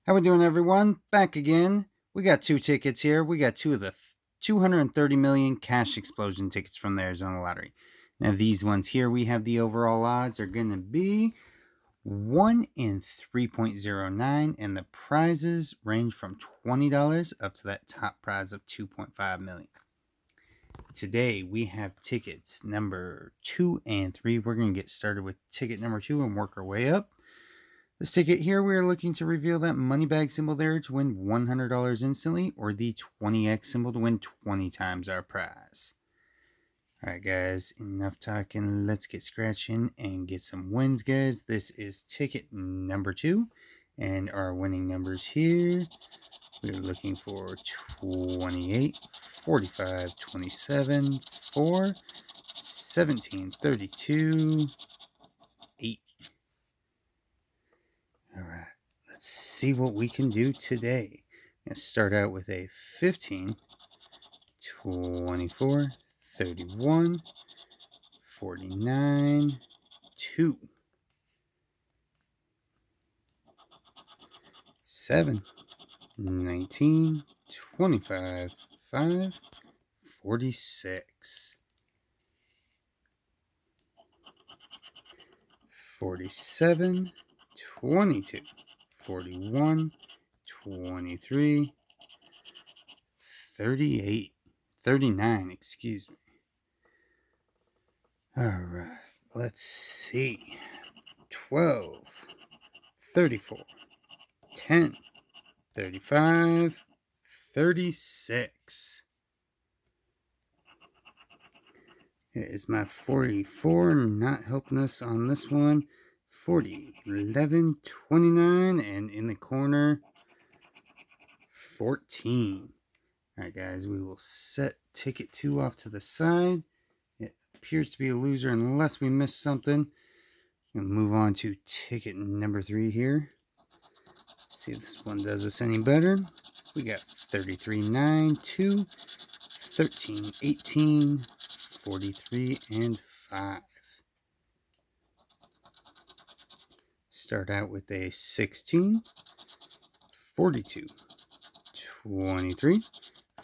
How we doing, everyone? Back again. We got two tickets here. We got two of the 230 million cash explosion tickets from the Arizona Lottery. Now, these ones here, we have the overall odds are going to be 1 in 3.09, and the prizes range from $20 up to that top prize of 2.5 million. Today, we have tickets number 2 and 3. We're going to get started with ticket number 2 and work our way up. This ticket here, we are looking to reveal that money bag symbol there to win $100 instantly, or the 20x symbol to win 20 times our prize. Alright guys, enough talking, let's get scratching and get some wins, guys. This is ticket number 2, and our winning numbers here, we're looking for 28, 45, 27, 4, 17, 32, 8. Alright, let's see what we can do today. I'm going to start out with a 15, 24, 31, 49, 2, 7, 19, 25, 5, 46, 47, 22, 41, 23, 38, 39, excuse me. Alright, let's see. 12, 34, 10, 35, 36. Here is my 44, not helping us on this one. 40, 11, 29, and in the corner, 14. Alright guys, we will set ticket 2 off to the side. It appears to be a loser unless we miss something. We'll move on to ticket number 3 here. See if this one does us any better. We got 33, 9, 2, 13, 18, 43, and 5. Start out with a 16, 42, 23,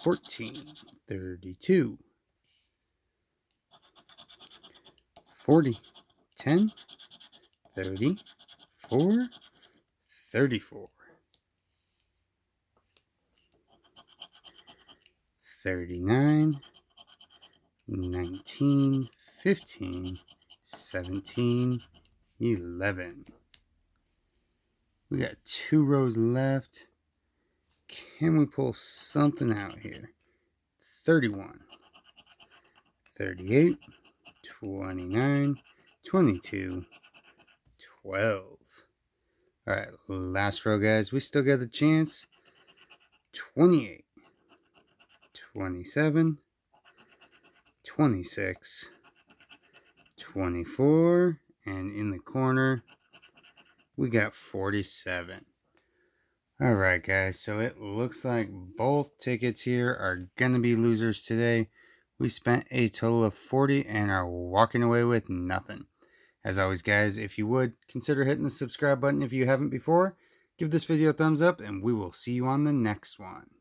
14, 32, 40, 10, 30, 4, 34, 39, 19, 15, 17, 11. We got 2 rows left. Can we pull something out here? 31, 38, 29, 22, 12. Alright, last row, guys. We still got a chance. 28, 27, 26, 24, and in the corner, we got 47. Alright guys, so it looks like both tickets here are going to be losers today. We spent a total of 40 and are walking away with nothing. As always guys, if you would, consider hitting the subscribe button if you haven't before. Give this video a thumbs up and we will see you on the next one.